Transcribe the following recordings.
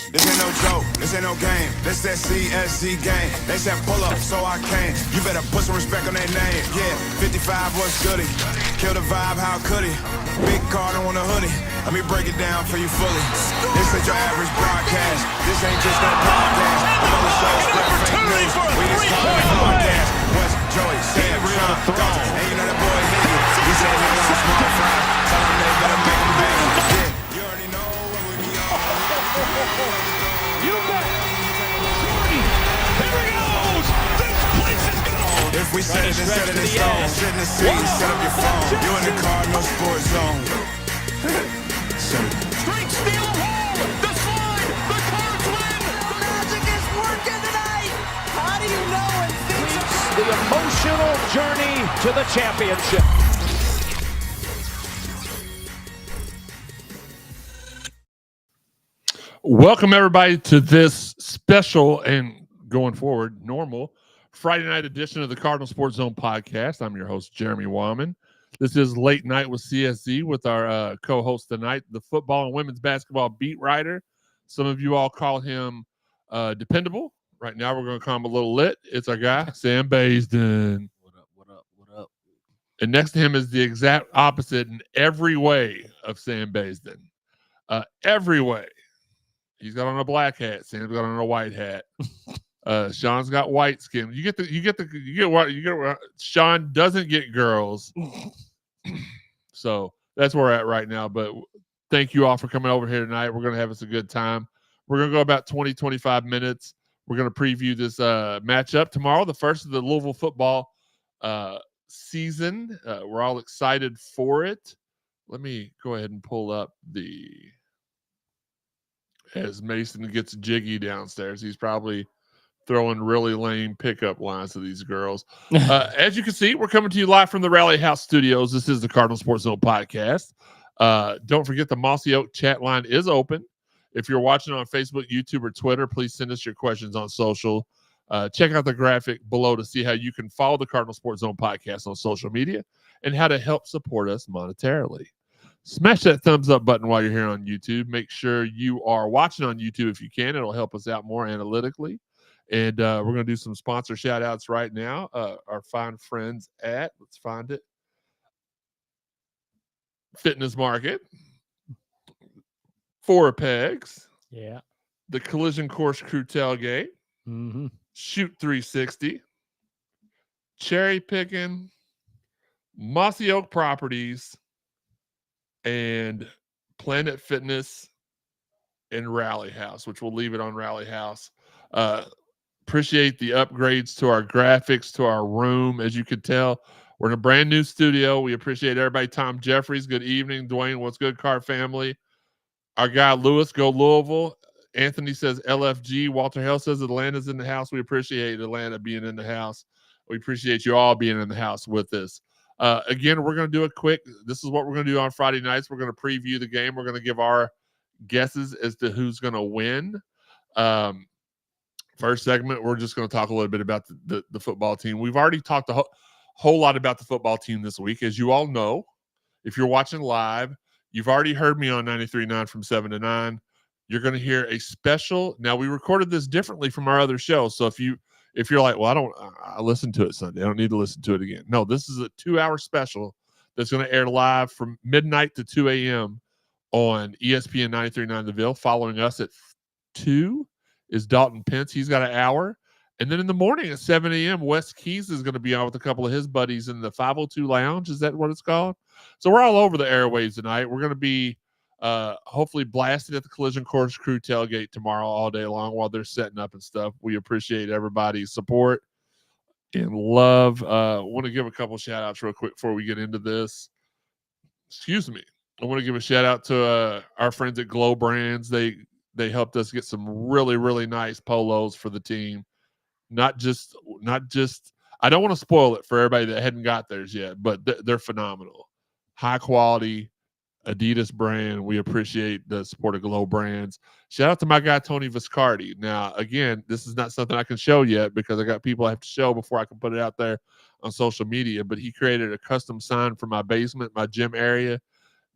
This ain't no joke, this ain't no game. This that CSC game. They said pull up, so I came. You better put some respect on their name. Yeah, 55 was goody. Kill the vibe, how could he? Big Cardinal on the hoodie. Let me break it down for you fully. This ain't your average broadcast. This ain't just no podcast. I'm on the show, spread fake news. We just call it broadcast. West Joey, Sam, Shawn, Dalton. And you know that boy hit you. He said he wants small fries. Tell him they better make him big. Yeah, you already know what we be on. You bet. Jordy. Here he goes. This place is gone. If we set it and set it in stone, sit in the seat, set up your phone. You in the Cardinal sports zone. Straight steal of home. The slide. The Cards win. The magic is working tonight. How do you know when things are The emotional journey to the championship. Welcome, everybody, to this special and going forward, normal Friday night edition of the Cardinal Sports Zone podcast. I'm your host, Jeremy Wallman. This is Late Night with CSZ with our co-host tonight, the football and women's basketball beat writer. Some of you all call him Dependable. Right now, we're going to call him a little lit. It's our guy, Sam Baisden. What up, what up, what up? And next to him is the exact opposite in every way of Sam Baisden. Every way. He's got on a black hat. Sam's got on a white hat. Shawn's got white skin. Shawn doesn't get girls. So that's where we're at right now. But thank you all for coming over here tonight. We're going to have us a good time. We're going to go about 20, 25 minutes. We're going to preview this matchup tomorrow, the first of the Louisville football season. We're all excited for it. Let me go ahead and pull up as Mason gets jiggy downstairs. He's probably throwing really lame pickup lines to these girls. As you can see, we're coming to you live from the Rally House Studios. This is the Cardinal Sports Zone podcast. Don't forget the Mossy Oak chat line is open. If you're watching on Facebook, YouTube, or Twitter, please send us your questions on social. Check out the graphic below to see how you can follow the Cardinal Sports Zone podcast on social media and how to help support us monetarily. Smash that thumbs up button while you're here on YouTube. Make sure you are watching on YouTube if you can. It'll help us out more analytically. And we're going to do some sponsor shout outs right now. Our fine friends at, let's find it, Fitness Market, Four Pegs, Yeah. the Collision Course Crew Tailgate, Mm-hmm. Shoot 360, Cherry Picking, Mossy Oak Properties, and Planet Fitness and Rally House, which we'll leave it on Rally House. Appreciate the upgrades to our graphics, to our room. As you can tell, we're in a brand new studio. We appreciate everybody. Tom Jeffries, good evening. Dwayne, what's good, Car family? Our guy, Lewis, go Louisville. Anthony says LFG. Walter Hell says Atlanta's in the house. We appreciate Atlanta being in the house. We appreciate you all being in the house with us. Again, we're going to do a quick, this is what we're going to do on Friday nights. We're going to preview the game. We're going to give our guesses as to who's going to win. First segment, we're just going to talk a little bit about the football team. We've already talked a whole lot about the football team this week. As you all know, if you're watching live, you've already heard me on 93.9 from 7 to 9. You're going to hear a special. Now, we recorded this differently from our other show. So if you're like, well, I listened to it Sunday, I don't need to listen to it again. No, this is a 2-hour special that's going to air live from midnight to 2 a.m. on ESPN 93.9 The Ville. Following us at 2 is Dalton Pence. He's got an hour. And then in the morning at 7 a.m., Wes Keys is going to be on with a couple of his buddies in the 502 Lounge. Is that what it's called? So we're all over the airwaves tonight. We're going to be hopefully blasted at the Collision Course Crew Tailgate tomorrow all day long while they're setting up and stuff. We appreciate everybody's support and love. I want to give a couple shout outs real quick before we get into this. Excuse me. I want to give a shout out to our friends at Glow Brands. They helped us get some really, really nice polos for the team. Not just I don't want to spoil it for everybody that hadn't got theirs yet, but they're phenomenal. High quality Adidas brand. We appreciate the support of Glow Brands. Shout out to my guy, Tony Viscardi. Now, again, this is not something I can show yet because I got people I have to show before I can put it out there on social media, but he created a custom sign for my basement, my gym area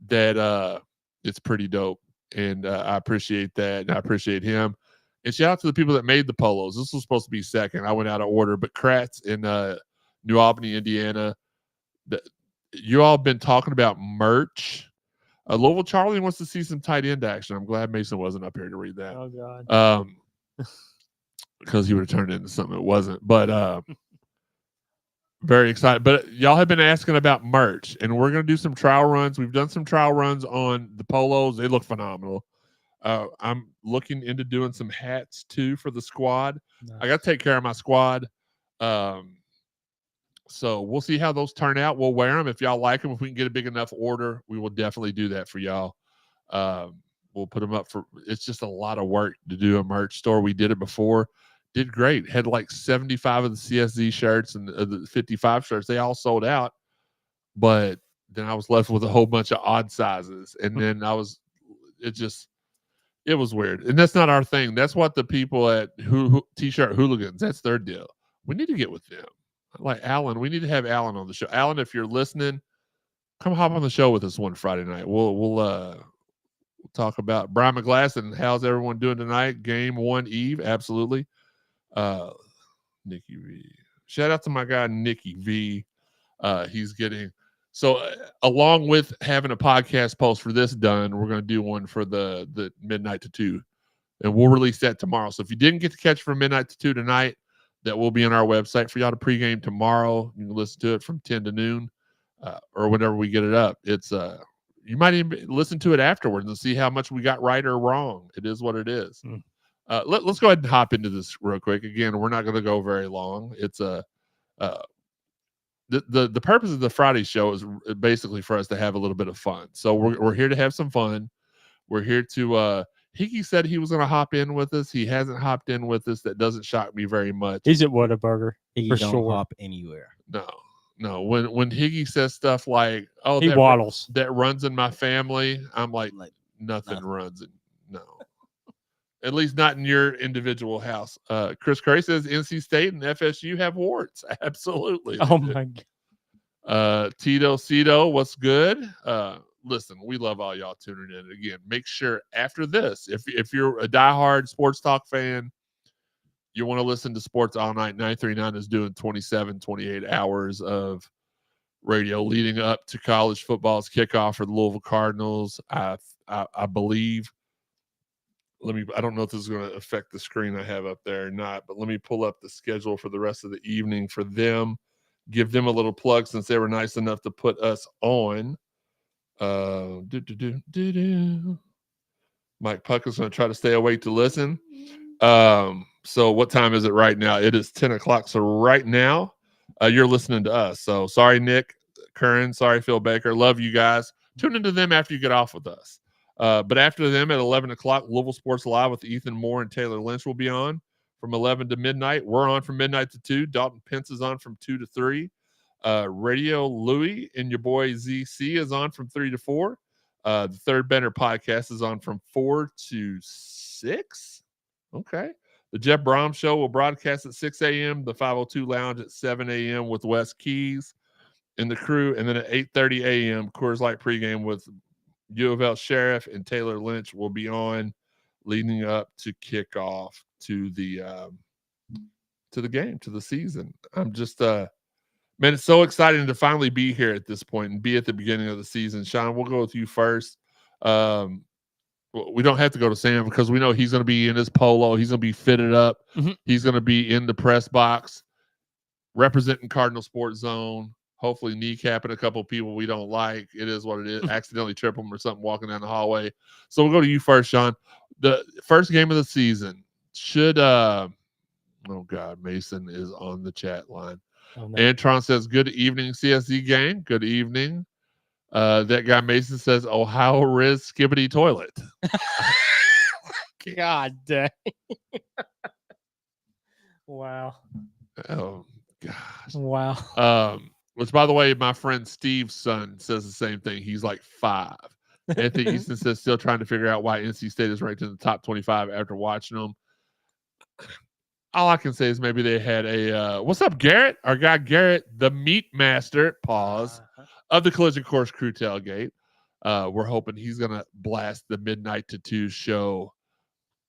that it's pretty dope. and I appreciate that, and I appreciate him. And shout out to the people that made the polos. This was supposed to be second. I went out of order, but Kratz in New Albany, Indiana. You all have been talking about merch. Louisville Charlie wants to see some tight end action. I'm glad Mason wasn't up here to read that. Oh God. Because he would have turned it into something it wasn't. But very excited. But y'all have been asking about merch, and we're going to do some trial runs. We've done some trial runs on the polos. They look phenomenal. I'm looking into doing some hats too for the squad. Nice. I got to take care of my squad. So we'll see how those turn out. We'll wear them. If y'all like them, if we can get a big enough order, we will definitely do that for y'all. We'll put them up for, it's just a lot of work to do a merch store. We did it before. Did great. Had like 75 of the CSZ shirts and the 55 shirts. They all sold out. But then I was left with a whole bunch of odd sizes. And then it was weird. And that's not our thing. That's what the people at T-shirt Hooligans, that's their deal. We need to get with them. Like Alan, we need to have Alan on the show. Alan, if you're listening, come hop on the show with us one Friday night. We'll talk about Brian McGlass and how's everyone doing tonight. Game 1 Eve, absolutely. Nikki V. Shout out to my guy Nikki V. He's getting along with having a podcast post for this done, we're going to do one for the midnight to 2, and we'll release that tomorrow. So if you didn't get to catch from midnight to 2 tonight, that will be on our website for y'all to pregame tomorrow. You can listen to it from 10 to noon or whenever we get it up. It's you might even listen to it afterwards and see how much we got right or wrong. It is what it is. Let's go ahead and hop into this real quick. Again, we're not going to go very long. It's the purpose of the Friday show is basically for us to have a little bit of fun. So we're here to have some fun. We're here to Hickey said he was going to hop in with us. He hasn't hopped in with us. That doesn't shock me very much. He's at Whataburger. He for don't sure. hop anywhere. No. When Higgy says stuff like, "Oh, he waddles," that runs in my family, I'm like nothing runs in. No, at least not in your individual house. Chris Curry says NC State and FSU have warts. Absolutely. Oh my God. Tito Cito, what's good? Listen, we love all y'all tuning in. Again, make sure after this, if you're a diehard sports talk fan, you want to listen to Sports All Night, 939 is doing 27, 28 hours of radio leading up to college football's kickoff for the Louisville Cardinals. I believe, I don't know if this is going to affect the screen I have up there or not, but let me pull up the schedule for the rest of the evening for them. Give them a little plug since they were nice enough to put us on. Mike Puck is going to try to stay awake to listen. So what time is it right now? It is 10 o'clock. So right now, you're listening to us. So sorry, Nick Curran. Sorry, Phil Baker. Love you guys. Tune into them after you get off with us. But after them at 11 o'clock, Louisville Sports Live with Ethan Moore and Taylor Lynch will be on from 11 to midnight. We're on from midnight to 2. Dalton Pence is on from 2 to 3. Radio Louie and your boy ZC is on from 3 to 4. The Third Banner podcast is on from 4 to 6. Okay. The Jeff Brom Show will broadcast at 6 a.m. The 502 Lounge at 7 a.m. with Wes Keys and the crew. And then at 8:30 a.m., Coors Light pregame with U of L Sheriff and Taylor Lynch will be on leading up to kickoff to the game, to the season. I'm just man, it's so exciting to finally be here at this point and be at the beginning of the season. Sean, we'll go with you first. We don't have to go to Sam because we know he's going to be in his polo. He's going to be fitted up. Mm-hmm. He's going to be in the press box representing Cardinal Sports Zone, hopefully kneecapping a couple people we don't like. It is what it is. Accidentally trip them or something walking down the hallway. So we'll go to you first, Sean. The first game of the season should oh God, Mason is on the chat line. Oh, no. Antron says, good evening, CSZ gang. Good evening. That guy Mason says, Ohio Riz Skibbity Toilet. God dang. Wow. Oh, gosh. Wow. Which, by the way, my friend Steve's son says the same thing. He's like 5. Anthony Easton says, still trying to figure out why NC State is ranked in the top 25 after watching them. All I can say is maybe they had a what's up, Garrett? Our guy Garrett, the meat master, of the Collision Course Crew tailgate. We're hoping he's going to blast the midnight to 2 show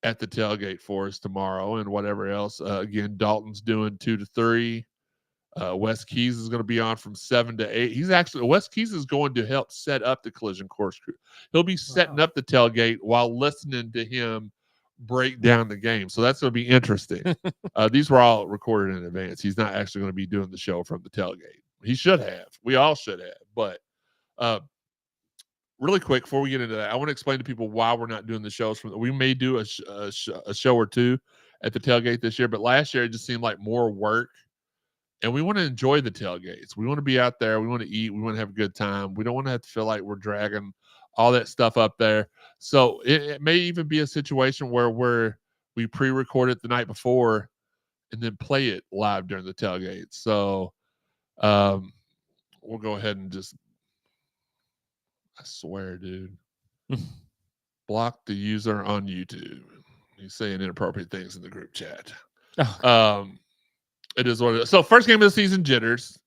at the tailgate for us tomorrow and whatever else. Again, Dalton's doing 2 to 3. Wes Keys is going to be on from 7 to 8. Wes Keys is going to help set up the collision course crew. He'll be setting up the tailgate while listening to him break down the game. So that's going to be interesting. These were all recorded in advance. He's not actually going to be doing the show from the tailgate. He should have. We all should have. But really quick, before we get into that, I want to explain to people why we're not doing the shows. We may do a show or two at the tailgate this year, but last year it just seemed like more work. And we want to enjoy the tailgates. We want to be out there. We want to eat. We want to have a good time. We don't want to have to feel like we're dragging all that stuff up there. So it may even be a situation where we pre-record it the night before and then play it live during the tailgate. So we'll go ahead and just, I swear, dude, block the user on YouTube. He's saying inappropriate things in the group chat. Oh. It is what it is. So first game of the season, jitters.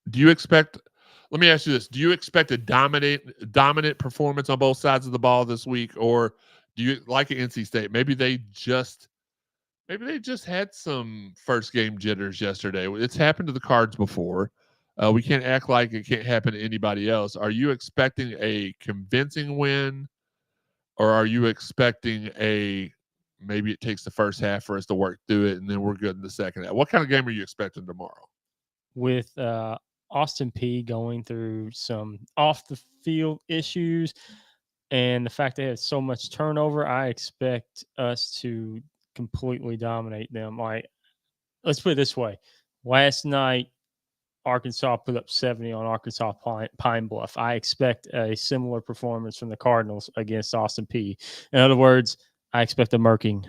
Do you expect, let me ask you this. Do you expect a dominant performance on both sides of the ball this week? Or do you, like at NC State, maybe they just had some first game jitters yesterday. It's happened to the Cards before. We can't act like it can't happen to anybody else. Are you expecting a convincing win? Or are you expecting maybe it takes the first half for us to work through it and then we're good in the second half? What kind of game are you expecting tomorrow? With Austin Peay going through some off the field issues and the fact they had so much turnover, I expect us to completely dominate them. Like, let's put it this way. Last night, Arkansas put up 70 on Arkansas Pine Bluff. I expect a similar performance from the Cardinals against Austin Peay. In other words, I expect a murking.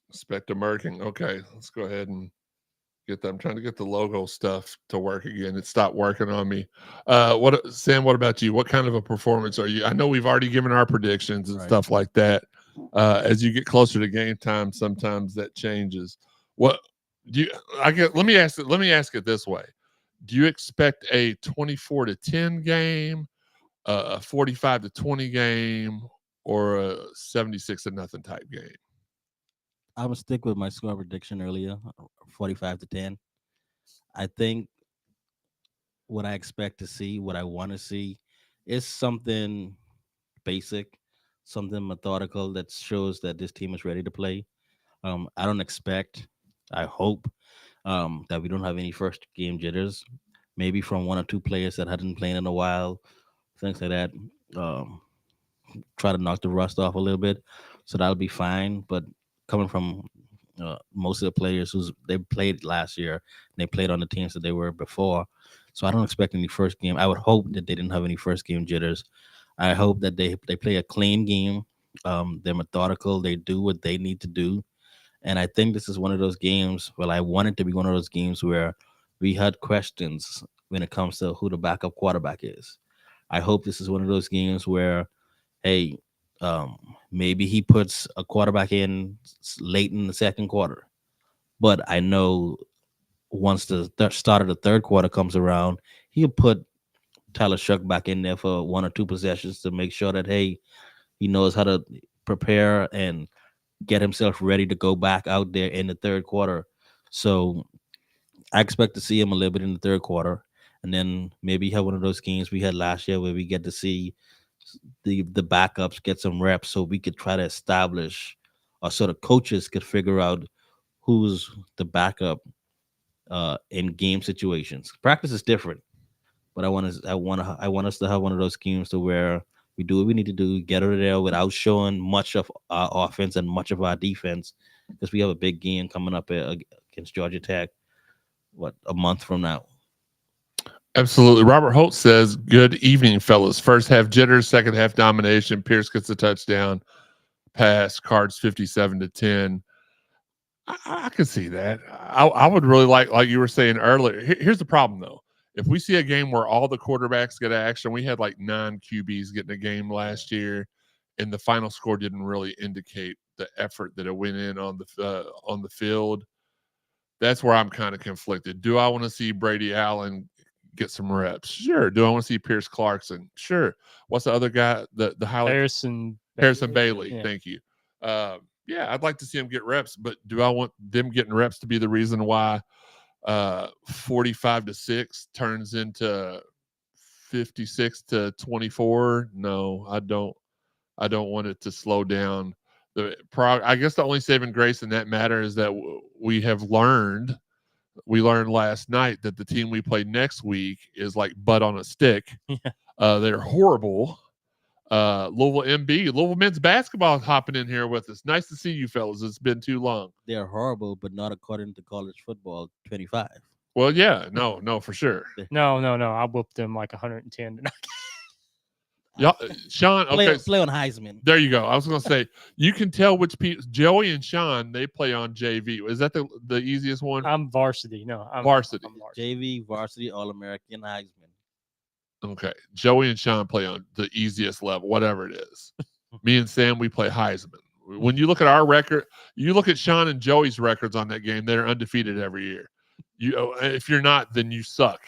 Expect a murking. Okay, let's go ahead and get that. I'm trying to get the logo stuff to work again. It stopped working on me. Sam, what about you? What kind of a performance are you? I know we've already given our predictions and stuff like that. As you get closer to game time, sometimes that changes. What do you, let me ask it this way. Do you expect a 24-10 game, a 45-20 game, or a 76-0 type game? I would stick with my score prediction earlier, 45-10. I think what I expect to see, what I want to see, is something basic, something methodical that shows that this team is ready to play. I don't expect, I hope that we don't have any first game jitters, maybe from one or two players that hadn't played in a while, things like that. Try to knock the rust off a little bit, so that'll be fine. But coming from most of the players they played last year, they played on the teams that they were before, so I don't expect any first game. I would hope that they didn't have any first game jitters. I hope that they play a clean game. They're methodical. They do what they need to do. And I think this is one of those games. Well, I want it to be one of those games where we had questions when it comes to who the backup quarterback is. I hope this is one of those games where, hey, maybe he puts a quarterback in late in the second quarter. But I know once the start of the third quarter comes around, he'll put Tyler Shuck back in there for one or two possessions to make sure that, hey, he knows how to prepare and get himself ready to go back out there in the third quarter. So I expect to see him a little bit in the third quarter. And then maybe have one of those games we had last year where we get to see the backups get some reps so we could try to establish, or sort of coaches could figure out who's the backup in game situations. Practice is different, but I want us to have one of those games to where we do what we need to do, get out of there without showing much of our offense and much of our defense, because we have a big game coming up against Georgia Tech, a month from now. Absolutely. Robert Holt says, good evening, fellas. First half jitters, second half domination. Pierce gets a touchdown pass, Cards 57-10. I can see that. I would really like you were saying earlier. Here's the problem, though. If we see a game where all the quarterbacks get action, we had like 9 QBs getting a game last year, and the final score didn't really indicate the effort that it went in on the field. That's where I'm kind of conflicted. Do I want to see Brady Allen get some reps? Sure. Do I want to see Pierce Clarkson? Sure. What's the other guy? The highlight? Harrison Bailey. Yeah. Thank you. Yeah, I'd like to see him get reps, but do I want them getting reps to be the reason why 45-6 turns into 56-24? No, I don't. I don't want it to slow down. I guess the only saving grace in that matter is that we learned last night that the team we play next week is like butt on a stick. Yeah. They're horrible. Louisville men's basketball is hopping in here with us. Nice to see you fellas. It's been too long. They are horrible, but not according to college football 25. Well, yeah, no, for sure. No. I whooped them like 110 tonight. Y'all, Shawn, okay, Play on Heisman. there you go. I was gonna say you can tell which people. Joey and Shawn, they play on JV. Is that the easiest one? I'm varsity. No, I'm Varsity. I'm varsity. JV, varsity, All-American, Heisman. Okay, Joey and Shawn play on the easiest level, whatever it is. Me and Sam, we play Heisman. When you look at our record, you look at Shawn and Joey's records on that game, they're undefeated every year. If you're not, then you suck.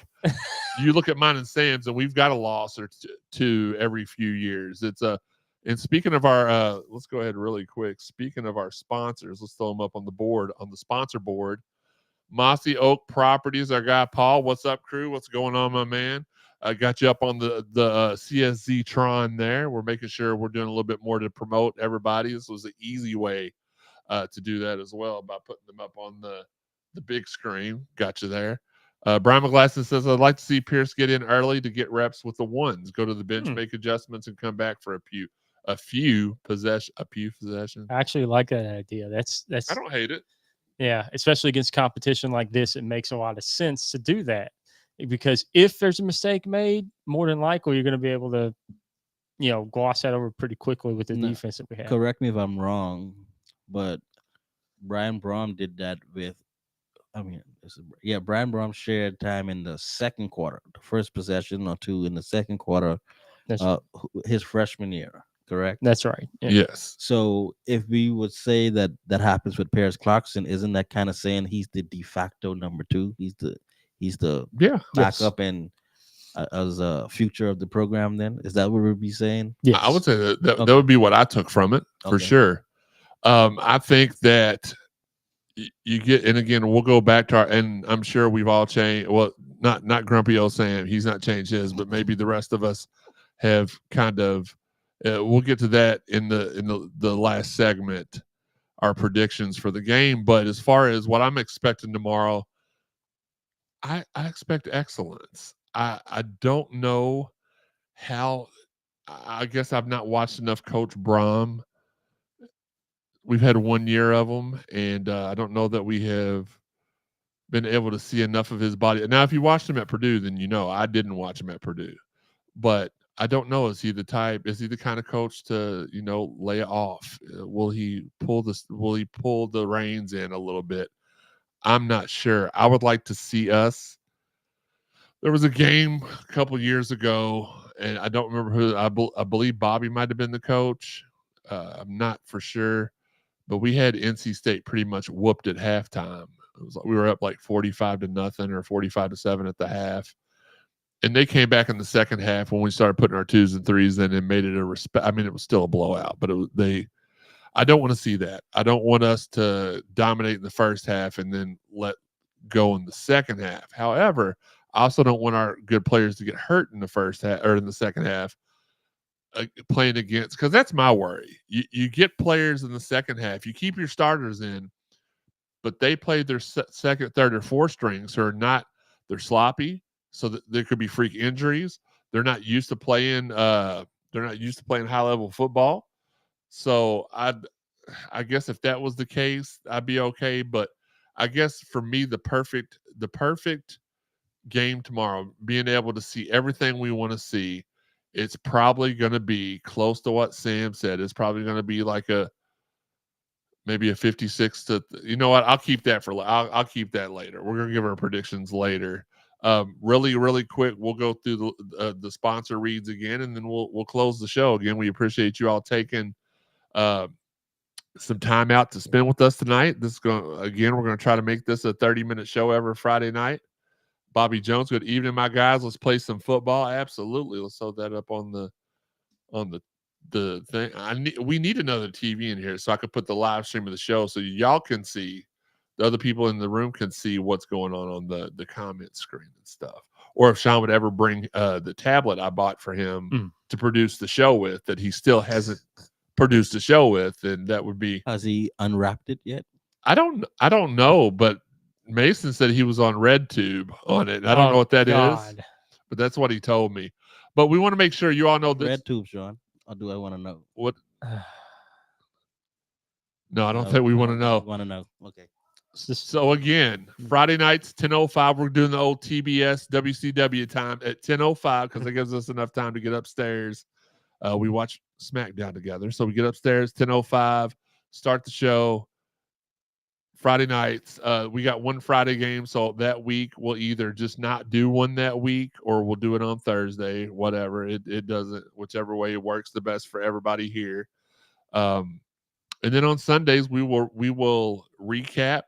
You look at mine and Sam's, and we've got a loss or two every few years. And speaking of our, let's go ahead really quick. Speaking of our sponsors, let's throw them up on the board, on the sponsor board. Mossy Oak Properties, our guy Paul. What's up, crew? What's going on, my man? I got you up on the CSZ Tron there. We're making sure we're doing a little bit more to promote everybody. This was an easy way to do that as well by putting them up on the big screen. Got you there. Brian McGlasson says, I'd like to see Pierce get in early to get reps with the ones. Go to the bench, make adjustments, and come back for a few possessions. I actually like that idea. That's I don't hate it. Yeah, especially against competition like this, it makes a lot of sense to do that. Because if there's a mistake made, more than likely you're going to be able to, gloss that over pretty quickly with the defense that we have. Correct me if I'm wrong, but Brian Brom did that with, Brian Brom shared time in the second quarter, the first possession or two in the second quarter, his freshman year. Correct. That's right. Yeah. Yes. So if we would say that happens with Pierce Clarkson, isn't that kind of saying he's the de facto number two? He's the backup and as a future of the program. Then is that what we'd be saying? Yes. I would say that would be what I took from it for sure. I think that you get, and again, we'll go back to and I'm sure we've all changed. Well, not grumpy old Sam. He's not changed his, but maybe the rest of us have kind of. We'll get to that in the last segment, our predictions for the game. But as far as what I'm expecting tomorrow, I expect excellence. I don't know how. I guess I've not watched enough Coach Brom. We've had 1 year of him, and I don't know that we have been able to see enough of his body. Now, if you watched him at Purdue, then I didn't watch him at Purdue. But I don't know. Is he the type? Is he the kind of coach to, lay it off? Will he pull the reins in a little bit? I'm not sure. I would like to see us. There was a game a couple years ago, and I don't remember who. I believe Bobby might have been the coach. I'm not for sure, but we had NC State pretty much whooped at halftime. It was like we were up like 45-0 or 45-7 at the half. And they came back in the second half when we started putting our 2s and 3s in and made it a respect. I mean, it was still a blowout, but I don't want to see that. I don't want us to dominate in the first half and then let go in the second half. However, I also don't want our good players to get hurt in the first half or in the second half playing against, because that's my worry. You get players in the second half, you keep your starters in, but they play their second, third, or fourth strings who are not, they're sloppy. So that there could be freak injuries. They're not used to playing. They're not used to playing high level football. So I guess if that was the case, I'd be okay. But I guess for me, the perfect game tomorrow, being able to see everything we want to see, it's probably going to be close to what Sam said. It's probably going to be like maybe a 56 to. You know what? I'll keep that I'll keep that later. We're going to give our predictions later. Really, really quick, we'll go through the sponsor reads again, and then we'll close the show again. We appreciate you all taking some time out to spend with us tonight. We're going to try to make this a 30-minute show every Friday night. Bobby Jones, good evening, my guys. Let's play some football. Absolutely. Let's hold that up on the thing. We need another TV in here so I could put the live stream of the show so y'all can see, the other people in the room can see what's going on the comment screen and stuff. Or if Sean would ever bring the tablet I bought for him to produce the show with that he still hasn't produced a show with, then that would be. Has he unwrapped it yet? I don't know, but Mason said he was on RedTube on it. I don't know what that is, but that's what he told me. But we want to make sure you all know this. RedTube, Sean. Or do I want to know? What? No, I don't think we want to know. Want to know? Okay. So again, Friday nights, 10:05. We're doing the old TBS WCW time at 10:05 because it gives us enough time to get upstairs. We watch SmackDown together, so we get upstairs 10:05, start the show. Friday nights, we got one Friday game, so that week we'll either just not do one that week or we'll do it on Thursday, whatever. It doesn't, whichever way it works the best for everybody here. And then on Sundays we will recap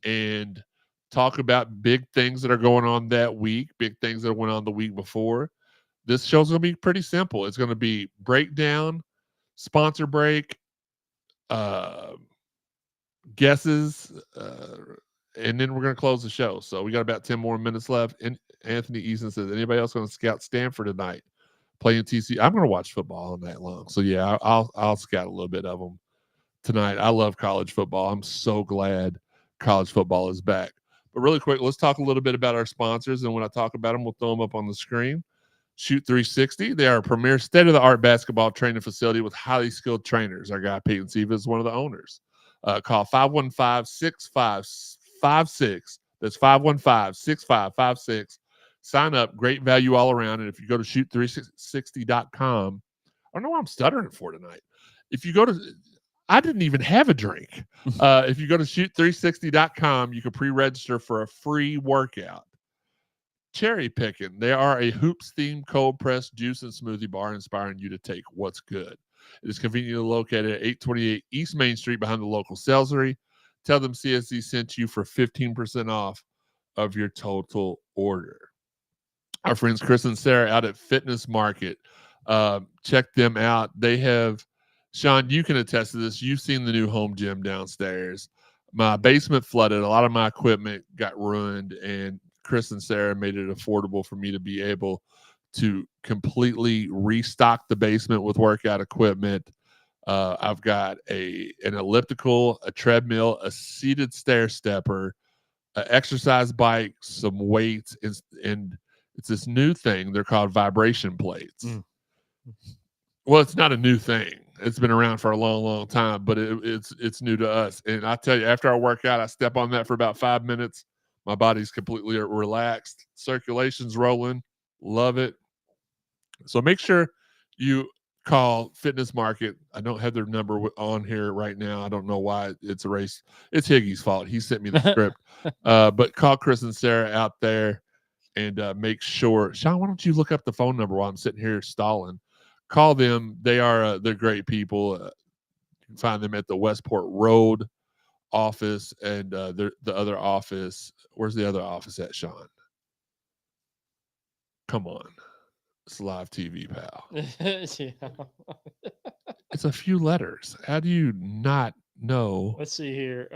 and talk about big things that are going on that week, big things that went on the week before. This show's going to be pretty simple. It's going to be breakdown, sponsor break, guesses, and then we're going to close the show. So we got about 10 more minutes left. And Anthony Eason says, anybody else going to scout Stanford tonight? Playing TC. I'm going to watch football all night long. So yeah, I'll scout a little bit of them tonight. I love college football. I'm so glad college football is back. But really quick, let's talk a little bit about our sponsors. And when I talk about them, we'll throw them up on the screen. Shoot 360. They are a premier state-of-the-art basketball training facility with highly skilled trainers. Our guy Peyton Siva is one of the owners. Call 515-6556. That's 515-6556. Sign up. Great value all around. And if you go to shoot360.com, I don't know why I'm stuttering for tonight. If you go to, I didn't even have a drink. If you go to shoot360.com, you can pre-register for a free workout. Cherry Picking. They are a hoops-themed cold-pressed juice and smoothie bar inspiring you to take what's good. It is conveniently located at 828 East Main Street behind the local Salisbury. Tell them CSC sent you for 15% off of your total order. Our friends Chris and Sarah out at Fitness Market. Check them out. They have, Sean, you can attest to this. You've seen the new home gym downstairs. My basement flooded. A lot of my equipment got ruined, and Chris and Sarah made it affordable for me to be able to completely restock the basement with workout equipment. I've got an elliptical, a treadmill, a seated stair stepper, an exercise bike, some weights, and it's this new thing. They're called vibration plates. Well, it's not a new thing. It's been around for a long, long time, but it's new to us. And I tell you, after I work out, I step on that for about 5 minutes. My body's completely relaxed. Circulation's rolling. Love it. So make sure you call Fitness Market. I don't have their number on here right now. I don't know why it's erased. It's Higgy's fault. He sent me the script. But call Chris and Sarah out there and make sure. Sean, why don't you look up the phone number while I'm sitting here stalling? Call them. They're great people. You can find them at the Westport Road office and the other office. Where's the other office at, Sean? Come on. It's live TV, pal. It's a few letters. How do you not know? Let's see here.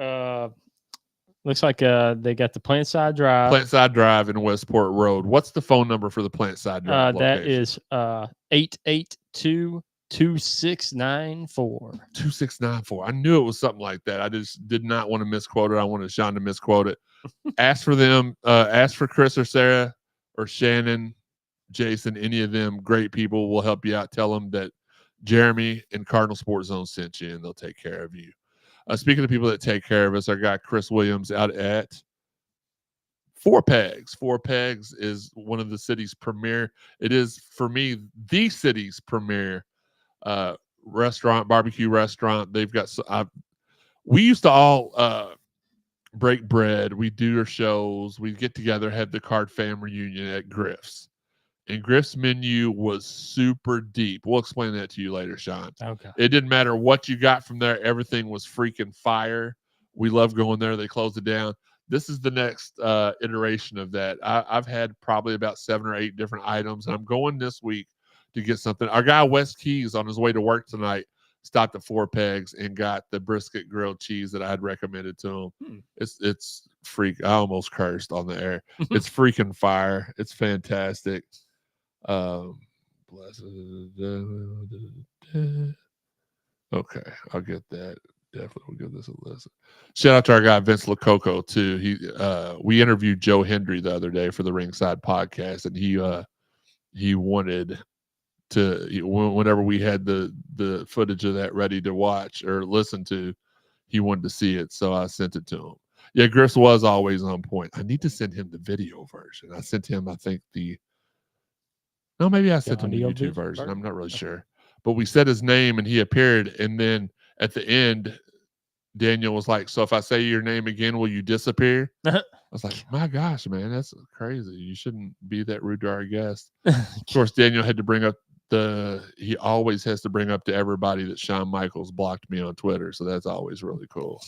Looks like they got the Plant Side Drive. Plant Side Drive in Westport Road. What's the phone number for the Plant Side Drive that location? is 882-2694. 2694. I knew it was something like that. I just did not want to misquote it. I wanted Sean to misquote it. Ask for them. Ask for Chris or Sarah or Shannon, Jason, any of them great people will help you out. Tell them that Jeremy and Cardinal Sports Zone sent you, and they'll take care of you. Speaking of people that take care of us, our guy Chris Williams out at Four Pegs. Four Pegs is one of the city's premier. It is, for me, the city's premier restaurant, barbecue restaurant. They've got. We used to all break bread. We do our shows. We get together, have the card fam reunion at Griff's. And Griff's menu was super deep. We'll explain that to you later, Sean. Okay. It didn't matter what you got from there. Everything was freaking fire. We love going there. They closed it down. This is the next iteration of that. I've had probably about 7 or 8 different items, and I'm going this week to get something. Our guy Wes Keys on his way to work tonight stopped at 4 Pegs and got the brisket grilled cheese that I had recommended to him. It's freak. I almost cursed on the air. It's freaking fire. It's fantastic. Okay, I'll get that. Definitely will give this a listen. Shout out to our guy Vince Lococo too. We interviewed Joe Hendry the other day for the Ringside podcast, and he wanted to, whenever we had the footage of that ready to watch or listen to, he wanted to see it, so I sent it to him. Yeah, Griff's was always on point. I need to send him the video version. I sent him, I think maybe I sent him the YouTube version. I'm not really sure. But we said his name and he appeared, and then at the end, Daniel was like, "So if I say your name again, will you disappear?" I was like, "My gosh, man, that's crazy. You shouldn't be that rude to our guests." Of course, Daniel had to bring up he always has to bring up to everybody that Shawn Michaels blocked me on Twitter. So that's always really cool.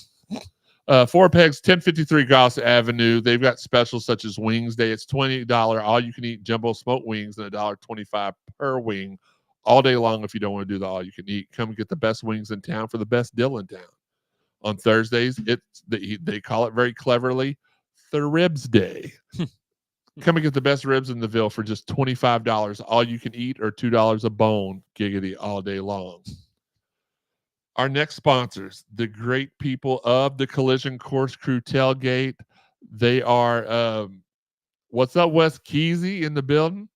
4 Pegs, 1053 Goss Avenue. They've got specials such as Wings Day. It's $20 all you can eat jumbo smoked wings and $1.25 per wing all day long. If you don't want to do the all you can eat, come and get the best wings in town for the best deal in town. On Thursdays, they call it very cleverly the Ribs Day. Come and get the best ribs in the Ville for just $25 all you can eat, or $2 a bone, giggity, all day long. Our next sponsors, the great people of the Collision Course Crew Tailgate. They are, what's up, Wes Keezy in the building?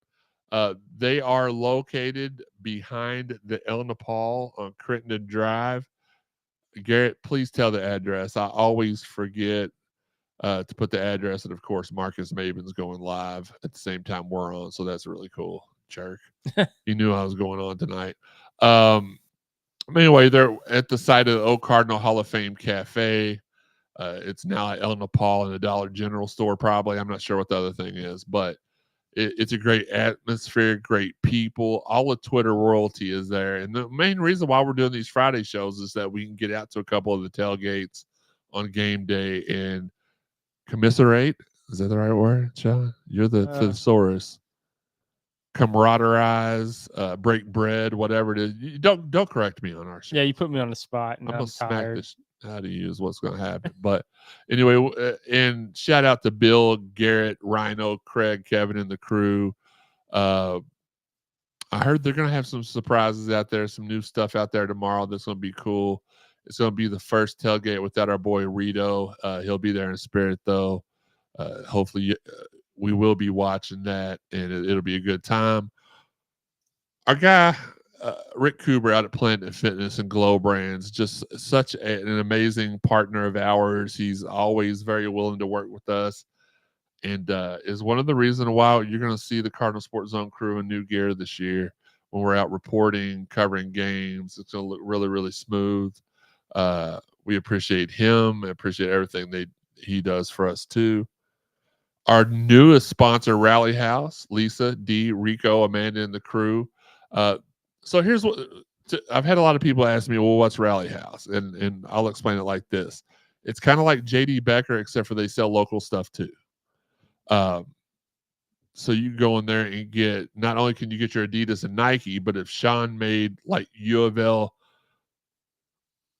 They are located behind the El Nepal on Crittenden Drive. Garrett, please tell the address. I always forget to put the address, and of course Marcus Maven's going live at the same time we're on, so that's really cool. Jerk. He knew I was going on tonight. Anyway, they're at the site of the Old Cardinal Hall of Fame Cafe. It's now at El Nepal and a Dollar General store, probably. I'm not sure what the other thing is, but it's a great atmosphere, great people. All the Twitter royalty is there, and the main reason why we're doing these Friday shows is that we can get out to a couple of the tailgates on game day and commiserate. Is that the right word, John? You're the thesaurus. Camaraderise, break bread, whatever it is. You don't correct me on our show. Yeah, you put me on the spot, and I'm I'm gonna smack tired. this out of you is what's gonna happen. But anyway, and shout out to Bill, Garrett, Rhino, Craig, Kevin, and the crew. I heard they're gonna have some surprises out there, some new stuff out there tomorrow that's gonna be cool. It's gonna be the first tailgate without our boy Rito. He'll be there in spirit though. Hopefully we will be watching that, and it'll be a good time. Our guy Rick Cooper out at Planet Fitness and Glow Brands, just such an amazing partner of ours. He's always very willing to work with us, and is one of the reasons why you're going to see the Cardinal Sports Zone crew in new gear this year when we're out reporting, covering games. It's going to look really, really smooth. We appreciate him. I appreciate everything he does for us too. Our newest sponsor, Rally House, Lisa, D, Rico, Amanda, and the crew. So here's what I've had a lot of people ask me, well, what's Rally House? And I'll explain it like this. It's kind of like JD Becker, except for they sell local stuff too. So you can go in there and get, not only can you get your Adidas and Nike, but if Shawn made like U of L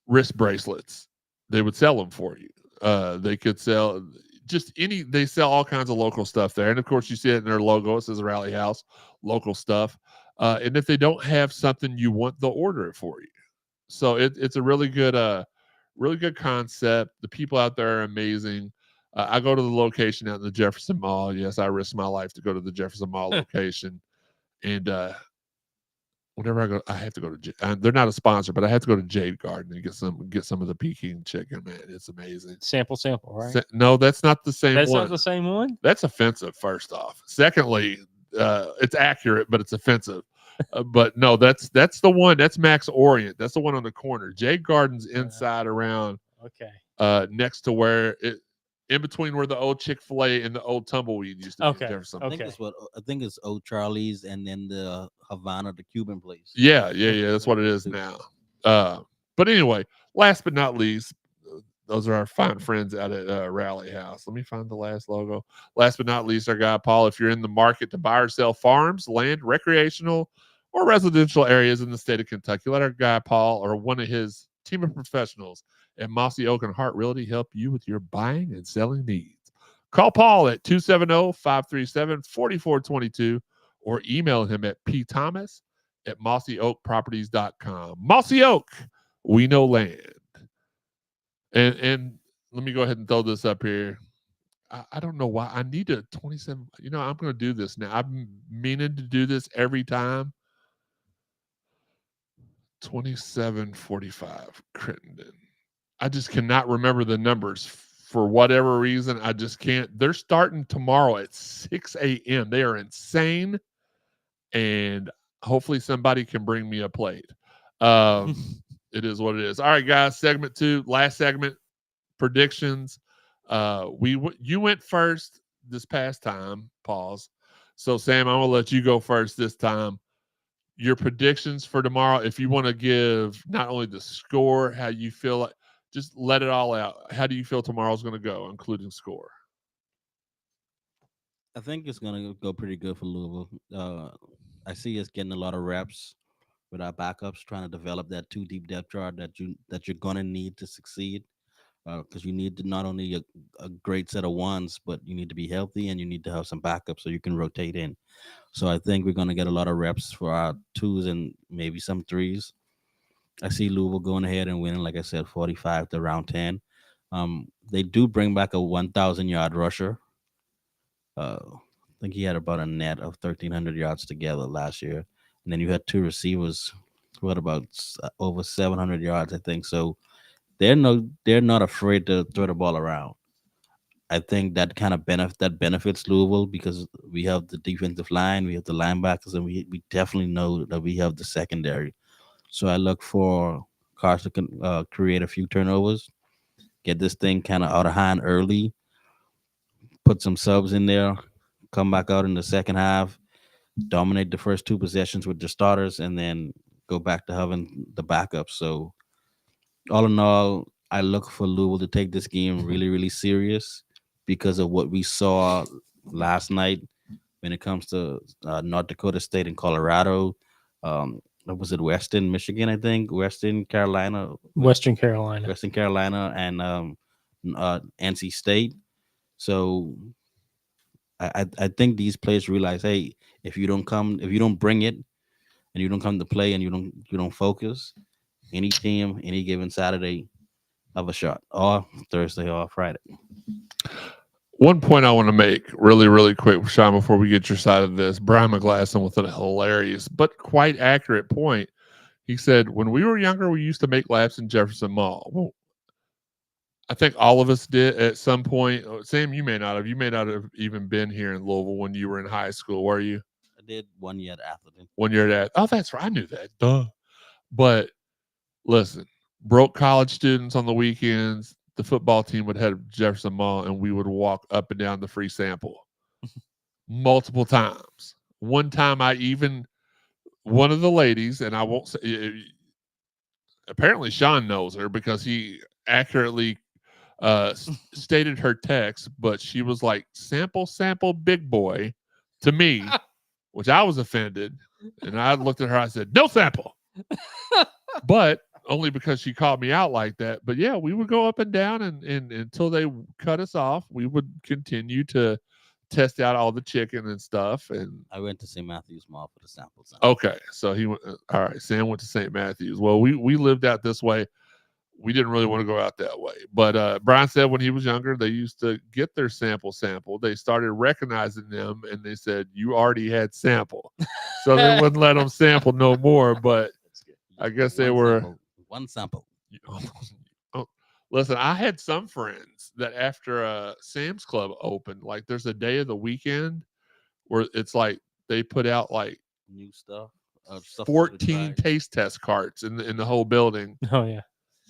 wrist bracelets, they would sell them for you. They could sell they sell all kinds of local stuff there. And of course you see it in their logo. It says Rally House, local stuff. And if they don't have something you want, they'll order it for you. So it's a really good concept. The people out there are amazing. I go to the location out in the Jefferson Mall. Yes, I risk my life to go to the Jefferson Mall location. And whenever I go, I have to go to. They're not a sponsor, but I have to go to Jade Garden and get some of the Peking chicken. Man, it's amazing. Sample, right? No, that's not the same. That's one. not the same one. That's offensive. First off, secondly, it's accurate, but it's offensive. But no, that's the one. That's Max Orient. That's the one on the corner. Jade Garden's inside around. Okay. Next to where it. In between where the old Chick-fil-A and the old Tumbleweed used to be. Okay. Jefferson. I think it's Old Charlie's and then the Havana, the Cuban place. Yeah. That's what it is now. But anyway, last but not least, Those are our fine friends out at Rally House. Let me find the last logo. Last but not least, our guy Paul. If you're in the market to buy or sell farms, land, recreational, or residential areas in the state of Kentucky, let our guy Paul or one of his team of professionals at Mossy Oak and Hart Realty help you with your buying and selling needs. Call Paul at 270-537-4422 or email him at pthomas@mossyoakproperties.com. Mossy Oak, we know land. And let me go ahead and throw this up here. I don't know why I need a 27. You know, I'm going to do this now. I've been meaning to do this every time. 2745 Crittenden. I just cannot remember the numbers for whatever reason. I just can't. They're starting tomorrow at 6 a.m. They are insane. And hopefully somebody can bring me a plate. It is what it is. All right, guys. Segment 2, last segment, predictions. You went first this past time. Pause. So Sam, I'm gonna let you go first this time. Your predictions for tomorrow. If you want to give not only the score, how you feel, like, just let it all out. How do you feel tomorrow's going to go, including score? I think it's gonna go pretty good for Louisville. I see us getting a lot of reps with our backups, trying to develop that 2 deep depth chart that you're gonna need to succeed. Because you need to not only a great set of ones, but you need to be healthy and you need to have some backup so you can rotate in. So I think we're going to get a lot of reps for our 2s and maybe some 3s. I see Louisville going ahead and winning, like I said, 45 to around 10. They do bring back a 1,000-yard rusher. I think he had about a net of 1,300 yards together last year. And then you had 2 receivers who had about over 700 yards, I think. So they're not afraid to throw the ball around. I think that kind of benefits Louisville because we have the defensive line, we have the linebackers, and we definitely know that we have the secondary. So I look for Cars to create a few turnovers, get this thing kind of out of hand early, put some subs in there, come back out in the second half, dominate the first 2 possessions with the starters, and then go back to having the backups. So all in all, I look for Louisville to take this game really, really serious because of what we saw last night when it comes to North Dakota State and Colorado. What was it, Western Michigan, I think? Western Carolina, and NC State. So I think these players realize, hey, if you don't bring it, and you don't come to play, and you don't focus, any team, any given Saturday, have a shot, or Thursday or Friday. One point I want to make really, really quick, Sean, before we get your side of this. Brian McGlasson with a hilarious but quite accurate point. He said, when we were younger, we used to make laps in Jefferson Mall. Well, I think all of us did at some point. Sam, you may not have. You may not have even been here in Louisville when you were in high school, were you? I did 1 year at Atherton. 1 year at Oh, that's right. I knew that. Duh. But listen, broke college students on the weekends, the football team would head to Jefferson Mall and we would walk up and down the free sample multiple times. One time one of the ladies, and I won't say, apparently Sean knows her because he accurately stated her text, but she was like, sample, big boy to me, which I was offended. And I looked at her, I said, no sample. But only because she called me out like that. But yeah, we would go up and down and until they cut us off, we would continue to test out all the chicken and stuff. And I went to St. Matthew's Mall for the samples. Okay. So he went, all right. Sam went to St. Matthew's. Well, we lived out this way. We didn't really want to go out that way. But Brian said when he was younger, they used to get their sample. They started recognizing them and they said, you already had sample. So they wouldn't let them sample no more. But I guess they were one sample. Listen, I had some friends that after Sam's Club opened, like there's a day of the weekend where it's like they put out like new stuff, 14 taste test carts in the whole building. Oh yeah.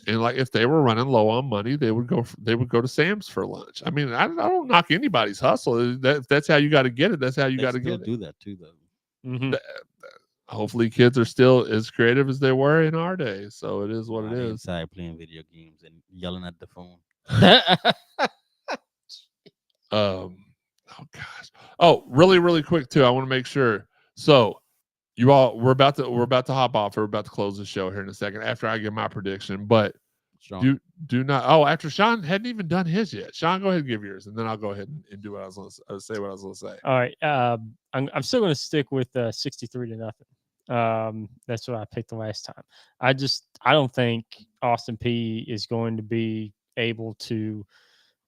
And like if they were running low on money, they would go to Sam's for lunch. I mean, I don't knock anybody's hustle. That's how you got to get it. That's how you got to get it. Do that too, though. Mm-hmm. hopefully kids are still as creative as they were in our day. So it is what it is. Inside playing video games and yelling at the phone. Oh gosh. Oh, really, really quick too. I want to make sure. So you all, we're about to hop off. We're about to close the show here in a second after I give my prediction. But Strong. do not. Oh, after Shawn hadn't even done his yet. Shawn, go ahead and give yours, and then I'll go ahead and do what I was going to say. What I was going to say. All right. I'm still going to stick with 63-0. That's what I picked the last time. I don't think Austin Peay is going to be able to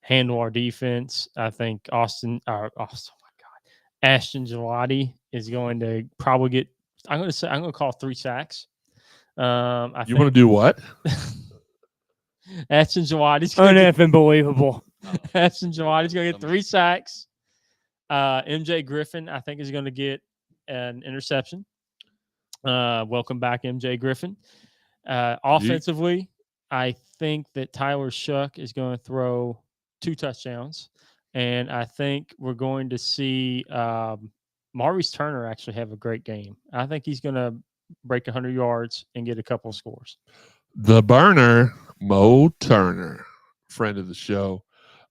handle our defense. I think Ashton Gillotte is going to probably get. I'm going to call 3 sacks. You want to do what? Ashton Gillotte's Unbelievable. Ashton Gillotte's going to get 3 sacks. MJ Griffin, I think, is going to get an interception. Welcome back, MJ Griffin. Offensively, I think that Tyler Shuck is going to throw 2 touchdowns. And I think we're going to see Maurice Turner actually have a great game. I think he's going to break 100 yards and get a couple of scores. The burner, Mo Turner, friend of the show.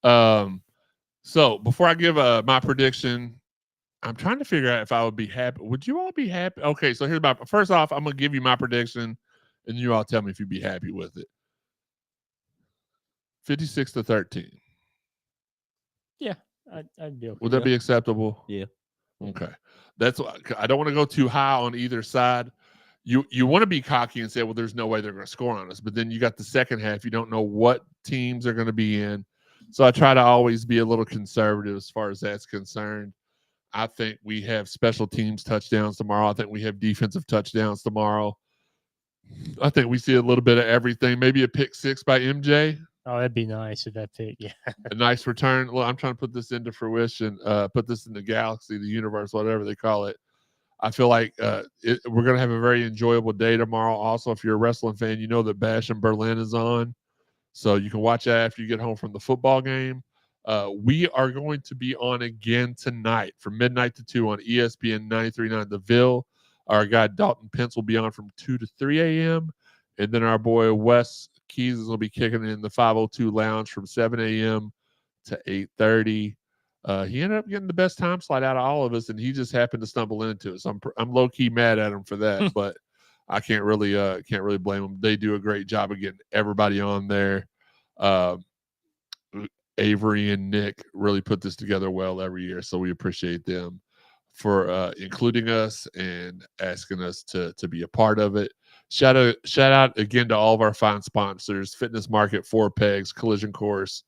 So before I give my prediction, I'm trying to figure out if I would be happy. Would you all be happy? Okay, so here's first off, I'm going to give you my prediction, and you all tell me if you'd be happy with it. 56-13. Yeah, I'd be okay. Would that be acceptable? Yeah. Okay. That's why I don't want to go too high on either side. You want to be cocky and say, well, there's no way they're going to score on us. But then you got the second half. You don't know what teams are going to be in. So I try to always be a little conservative as far as that's concerned. I think we have special teams touchdowns tomorrow. I think we have defensive touchdowns tomorrow. I think we see a little bit of everything. Maybe a pick 6 by MJ. Oh, that'd be nice if that pick. Yeah. A nice return. Well, I'm trying to put this into fruition, put this in the galaxy, the universe, whatever they call it. I feel like we're going to have a very enjoyable day tomorrow. Also, if you're a wrestling fan, you know that Bash in Berlin is on. So you can watch that after you get home from the football game. We are going to be on again tonight from midnight to 2 on ESPN 93.9 The Ville. Our guy Dalton Pence will be on from 2 to 3 a.m. And then our boy Wes Keys will be kicking in the 502 Lounge from 7 a.m. to 8:30. He ended up getting the best time slot out of all of us, and he just happened to stumble into it. So I'm low key mad at him for that, but I can't really blame them. They do a great job of getting everybody on there. Avery and Nick really put this together well every year, so we appreciate them for including us and asking us to be a part of it. Shout out again to all of our fine sponsors: Fitness Market, 4 Pegs, Collision Course,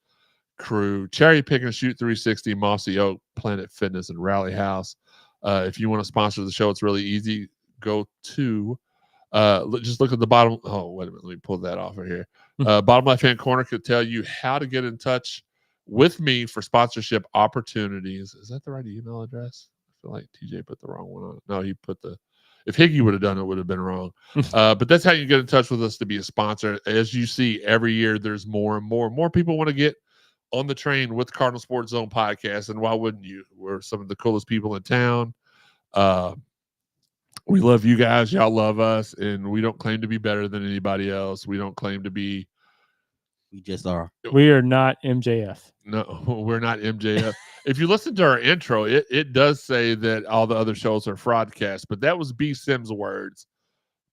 Crew, Cherry Pick and Shoot 360, Mossy Oak, Planet Fitness, and Rally House. If you want to sponsor the show, it's really easy. Go to just look at the bottom. Oh, wait a minute. Let me pull that off of here. Bottom left-hand corner could tell you how to get in touch with me for sponsorship opportunities. Is that the right email address? I feel like TJ put the wrong one on. No, he put the. If Higgy would have done it, would have been wrong. But that's how you get in touch with us to be a sponsor. As you see, every year there's more and more people want to get on the train with Cardinal Sports Zone podcast. And why wouldn't you? We're some of the coolest people in town. We love you guys. Y'all love us. And we don't claim to be better than anybody else. We don't claim to be. We just are. We are not MJF. No, we're not MJF. If you listen to our intro, it does say that all the other shows are fraudcasts, but that was B. Sims' words.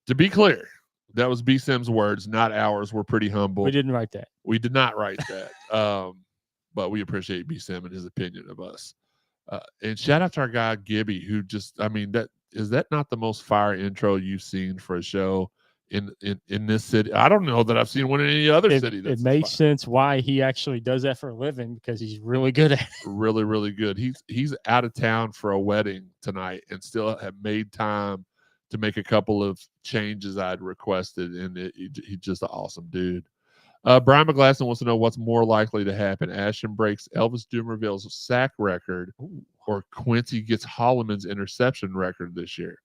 To be clear, that was B. Sims' words, not ours. We're pretty humble. We didn't write that. We did not write that. But we appreciate B. Sim and his opinion of us. And shout out to our guy Gibby, who is that not the most fire intro you've seen for a show in this city? I don't know that I've seen one in any other city. It makes sense why he actually does that for a living, because he's really good at it. Really, really good. He's out of town for a wedding tonight and still have made time to make a couple of changes I'd requested, and he's just an awesome dude. Brian McGlasson wants to know what's more likely to happen: Ashton breaks Elvis Dumerville's sack record, or Quincy gets Holloman's interception record this year.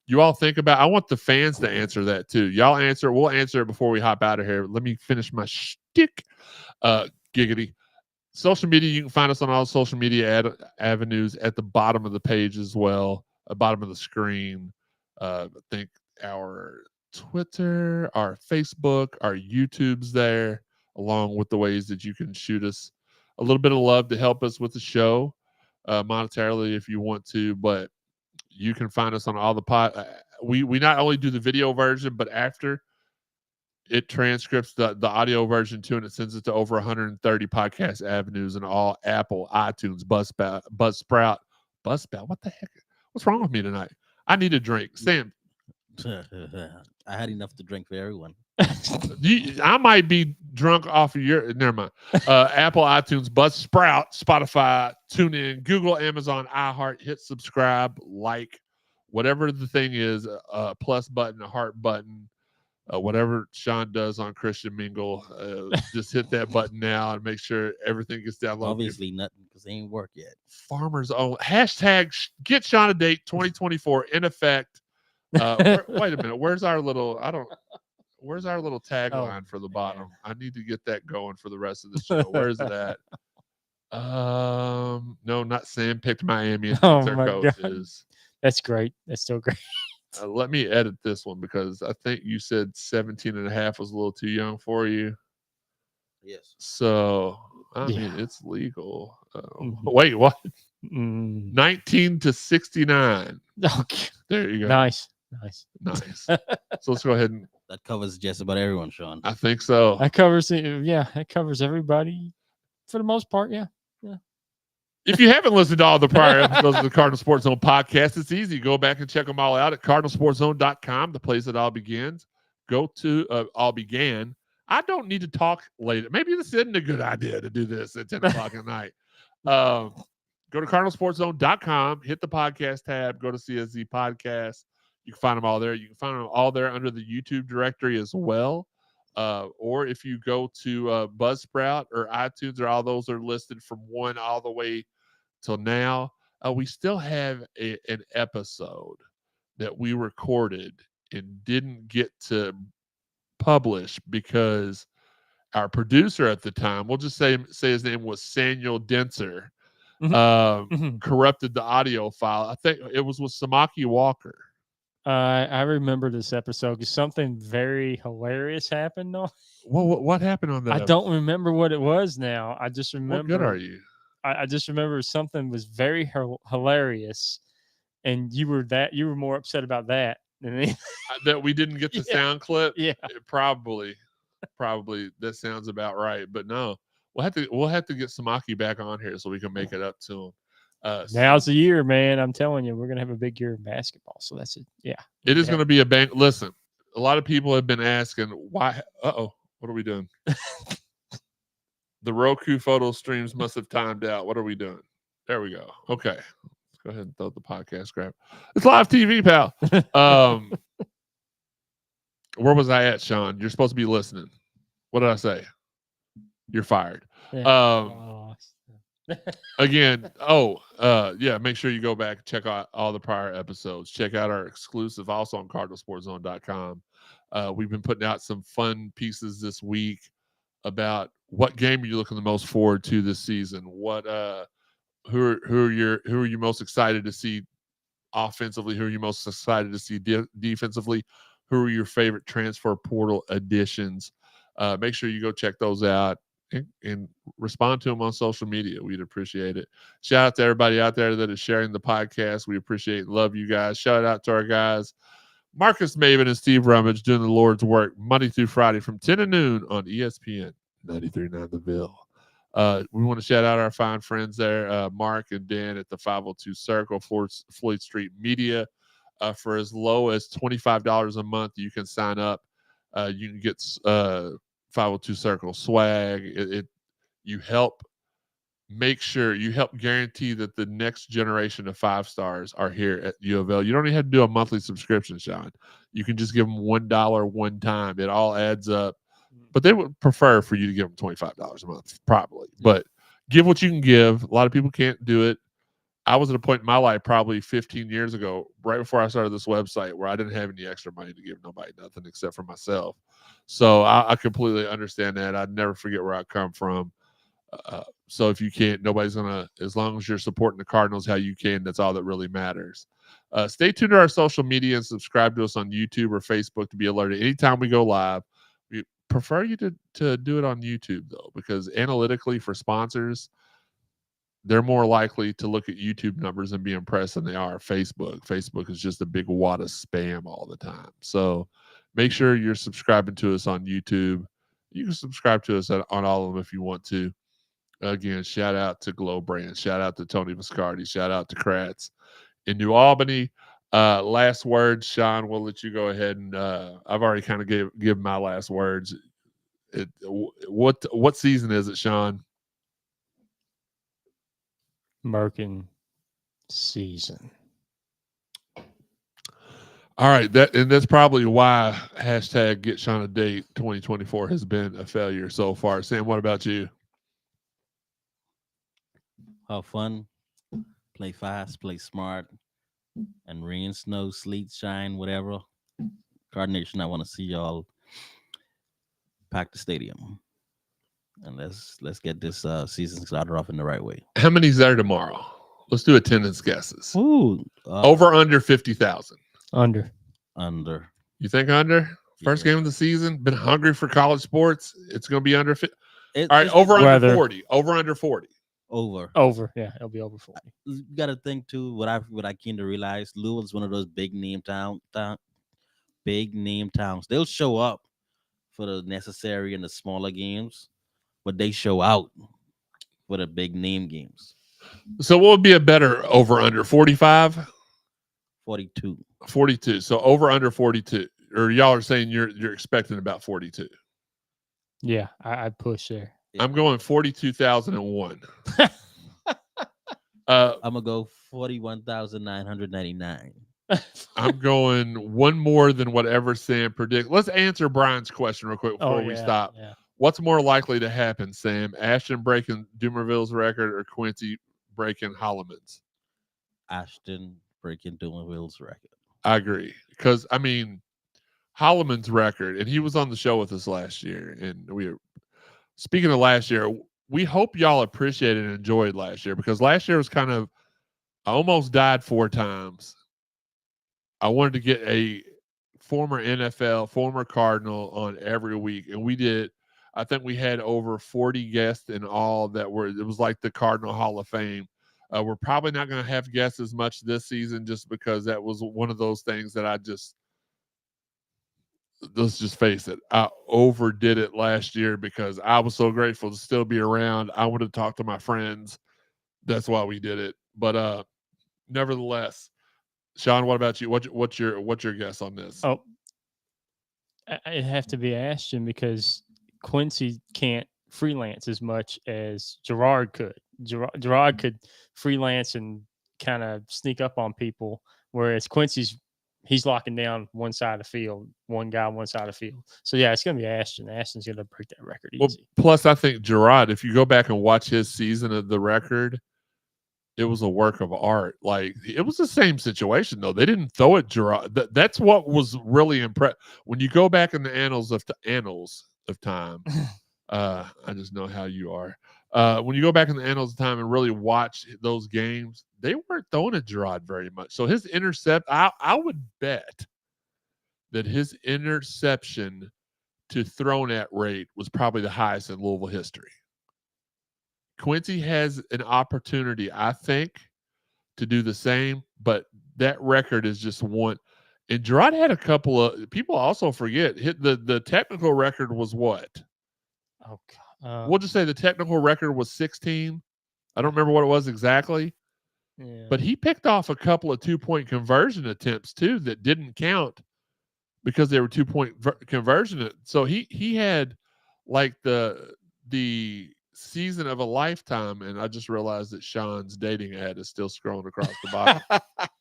You all think about. I want the fans to answer that too. Y'all answer. We'll answer it before we hop out of here. Let me finish my shtick. Giggity. Social media. You can find us on all social media avenues at the bottom of the page as well, bottom of the screen. I think our Twitter, our Facebook, our YouTube's there, along with the ways that you can shoot us a little bit of love to help us with the show monetarily if you want to. But you can find us on all the we not only do the video version, but after it transcripts the audio version too, and it sends it to over 130 podcast avenues and all Apple, iTunes, Buzzsprout. What the heck? What's wrong with me tonight? I need a drink. Sam, I had enough to drink for everyone. I might be drunk off of your. Never mind. Apple, iTunes, Buzzsprout, Spotify, TuneIn, Google, Amazon, iHeart. Hit subscribe, like, whatever the thing is. A plus button, a heart button, whatever Shawn does on Christian Mingle. Just hit that button now and make sure everything gets downloaded. Obviously nothing because they ain't work yet. Farmers own. Hashtag get Shawn a date 2024 in effect. Wait a minute. Where's our little tagline for the bottom? I need to get that going for the rest of the show. Where is it at? No, not Sam picked Miami and Oh their my coach God. is. That's great. That's still great. Let me edit this one because I think you said 17.5 was a little too young for you. Yes. So I Yeah. mean it's legal. Mhm. Wait, what? Mm. 19 to 69. Okay. There you go. Nice. Nice. So let's go ahead and That covers just about everyone, Shawn. I think so. That covers that covers everybody for the most part. Yeah. If you haven't listened to all the prior episodes of the Cardinal Sports Zone podcast, it's easy. Go back and check them all out at cardinalsportszone.com, the place it all begins. Go to all began. I don't need to talk later. Maybe this isn't a good idea to do this at 10 o'clock at night. Go to cardinalsportszone.com, hit the podcast tab, go to CSZ podcast. You can find them all there. You can find them all there under the YouTube directory as well. Or if you go to Buzzsprout or iTunes, or all those are listed from 1 all the way till now. We still have an episode that we recorded and didn't get to publish because our producer at the time, we'll just say his name was Samuel Denser, corrupted the audio file. I think it was with Samaki Walker. I remember this episode because something very hilarious happened. Though. What happened on that? I don't remember what it was now. I just remember. What good are you? I just remember something was very hilarious, and you were more upset about that than anything. That we didn't get the sound clip. Yeah, probably that sounds about right. But no, we'll have to get Samaki back on here so we can make it up to him. Now's the year, man. I'm telling you, we're gonna have a big year in basketball. So that's it. Yeah, it is going to be a bank. Listen, a lot of people have been asking why. What are we doing? The Roku photo streams must have timed out. What are we doing? There we go. Okay, let's go ahead and throw the podcast grab. It's live TV, pal. Where was I at, Shawn? You're supposed to be listening. What did I say? You're fired. Yeah. Again, make sure you go back and check out all the prior episodes. Check out our exclusive also on cardinalsportszone.com. We've been putting out some fun pieces this week about what game are you looking the most forward to this season? What who are you most excited to see offensively? Who are you most excited to see defensively? Who are your favorite transfer portal additions? Make sure you go check those out. And respond to them on social media. We'd appreciate it. Shout out to everybody out there that is sharing the podcast. We appreciate and love you guys. Shout out to our guys, Marcus Maven and Steve Rummage, doing the Lord's work Monday through Friday from 10 to noon on ESPN 93.9 The Ville. We want to shout out our fine friends there, Mark and Dan at the 502 Circle, Floyd Street Media. For as low as $25 a month, you can sign up. You can get 502 Circle swag. You help guarantee that the next generation of 5-stars are here at U of L. You don't even have to do a monthly subscription, Shawn. You can just give them $1 one time. It all adds up. But they would prefer for you to give them $25 a month, probably. But give what you can give. A lot of people can't do it. I was at a point in my life probably 15 years ago, right before I started this website, where I didn't have any extra money to give nobody nothing except for myself. So I completely understand that. I'd never forget where I come from. So if you can't, nobody's going to, as long as you're supporting the Cardinals how you can, that's all that really matters. Stay tuned to our social media and subscribe to us on YouTube or Facebook to be alerted anytime we go live. We prefer you to do it on YouTube, though, because analytically for sponsors, they're more likely to look at YouTube numbers and be impressed than they are Facebook. Facebook is just a big wad of spam all the time. So make sure you're subscribing to us on YouTube. You can subscribe to us on all of them if you want to. Again, shout out to Glow Brand. Shout out to Tony Viscardi. Shout out to Kratz in New Albany. Last words, Shawn, we'll let you go ahead and I've already kind of give my last words. What season is it, Shawn? Merkin season. All right, that's probably why hashtag Get Shawn a Date 2024 has been a failure so far. Sam, what about you? Have fun, play fast, play smart, and rain, snow, sleet, shine, whatever. Cardinal, I want to see y'all pack the stadium, and let's get this season started off in the right way. How many's there tomorrow? Let's do attendance guesses. Ooh, Over under 50,000. Under. You think under? First game of the season. Been hungry for college sports. It's going to be under 50. All right, over under 40. Over under 40. Over. Yeah, it'll be over 40. You got to think too. What I came to realize, Louisville's one of those big name towns. They'll show up for the necessary and the smaller games, but they show out for the big name games. So what would be a better over under 45? 42. 42. So over under 42. Or y'all are saying you're expecting about 42. Yeah, I'd push there. I'm going 42,001. I'm gonna go 41,999. I'm going one more than whatever Sam predicts. Let's answer Brian's question real quick before we stop. Yeah. What's more likely to happen, Sam? Ashton breaking Dumerville's record or Quincy breaking Holloman's? Ashton breaking Dumerville's record. I agree. Because, I mean, Holloman's record, and he was on the show with us last year, and speaking of last year, we hope y'all appreciated and enjoyed last year, because last year was kind of, I almost died 4 times. I wanted to get a former NFL, former Cardinal on every week, and we did. I think we had over 40 guests in all it was like the Cardinal Hall of Fame. We're probably not going to have guests as much this season just because that was one of those things that let's just face it, I overdid it last year because I was so grateful to still be around. I wanted to talk to my friends. That's why we did it. But nevertheless, Shawn, what about you? What's your guess on this? Oh, it'd have to be Ashton because Quincy can't freelance as much as Gerard could. Gerard could freelance and kind of sneak up on people, whereas he's locking down one side of the field, one guy on one side of the field. So yeah, it's gonna be Ashton. Ashton's gonna break that record easy. Well, plus I think Gerard, if you go back and watch his season of the record, it was a work of art. Like, it was the same situation though. They didn't throw it Gerard. That's what was really impressive. When you go back in the annals of time, I just know how you are. When you go back in the annals of time and really watch those games, they weren't throwing at Gerard very much. So his intercept, I would bet that his interception to thrown at rate was probably the highest in Louisville history. Quincy has an opportunity, I think, to do the same, but that record is just one. And Gerard had a couple of people also forget the technical record was what? Oh God. We'll just say the technical record was 16. I don't remember what it was exactly. Yeah. But he picked off a couple of 2-point conversion attempts too that didn't count because they were 2-point conversion. So he had like the season of a lifetime, and I just realized that Shawn's dating ad is still scrolling across the bottom.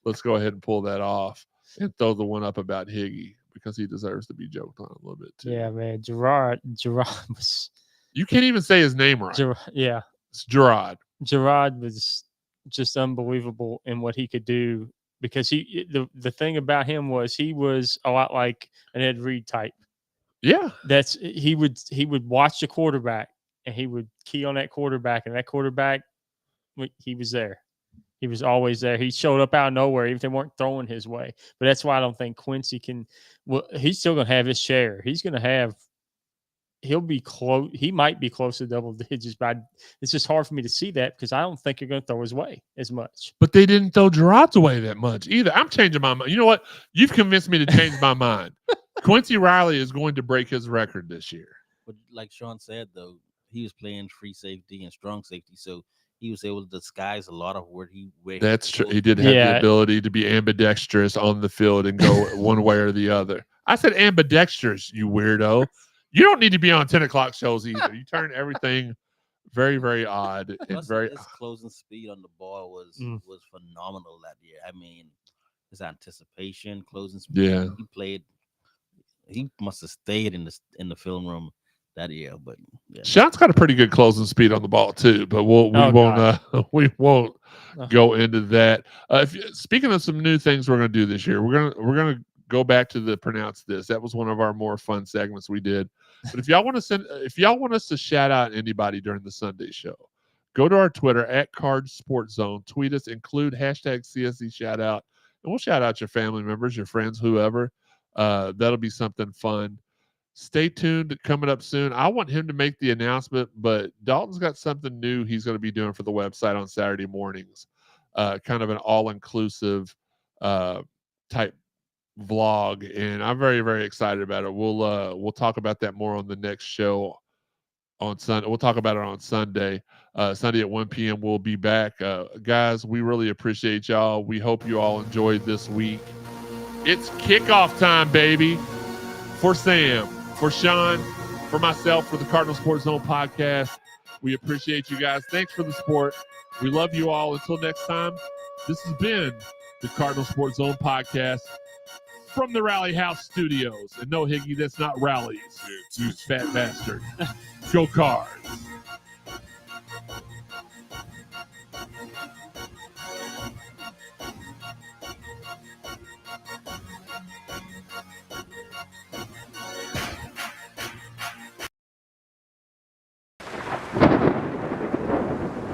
Let's go ahead and pull that off and throw the one up about Higgy because he deserves to be joked on a little bit too. Yeah, man, Gerard was. You can't even say his name right. Yeah, it's Gerard. Gerard was just unbelievable in what he could do because the thing about him was he was a lot like an Ed Reed type. Yeah, he would watch the quarterback and he would key on that quarterback, and that quarterback, he was there. He was always there. He showed up out of nowhere, even if they weren't throwing his way. But that's why I don't think Quincy can. Well, he's still going to have his share. He's going to have. He'll be close. He might be close to double digits, but it's just hard for me to see that because I don't think you're going to throw his way as much. But they didn't throw Gerard's away that much either. I'm changing my mind. You know what? You've convinced me to change my mind. Quincy Riley is going to break his record this year. But like Shawn said, though, he was playing free safety and strong safety, so he was able to disguise a lot of where he. That's true. He did have the ability to be ambidextrous on the field and go one way or the other. I said ambidextrous, you weirdo. You don't need to be on 10 o'clock shows either. You turn everything very, very odd. And very his closing speed on the ball was phenomenal that year. I mean, his anticipation, closing speed. Yeah. He must have stayed in the film room that year. But yeah. Shawn's got a pretty good closing speed on the ball too, but we won't go into that. Speaking of some new things we're going to do this year, we're going to go back to the pronounce this. That was one of our more fun segments we did. But if y'all want us to shout out anybody during the Sunday show, go to our Twitter at Card Sports Zone. Tweet us, include hashtag CSC shout out, and we'll shout out your family members, your friends, whoever. That'll be something fun. Stay tuned. Coming up soon. I want him to make the announcement, but Dalton's got something new he's going to be doing for the website on Saturday mornings. Kind of an all-inclusive type vlog, and I'm very, very excited about it. We'll talk about that more on the next show on Sunday. We'll talk about it on Sunday. Sunday at 1 p.m. We'll be back. Guys, we really appreciate y'all. We hope you all enjoyed this week. It's kickoff time, baby. For Sam, for Shawn, for myself, for the Cardinal Sports Zone podcast. We appreciate you guys. Thanks for the support. We love you all. Until next time, this has been the Cardinal Sports Zone podcast from the Rally House Studios. And no, Higgy, that's not Rallies, you fat bastard. Go Cards.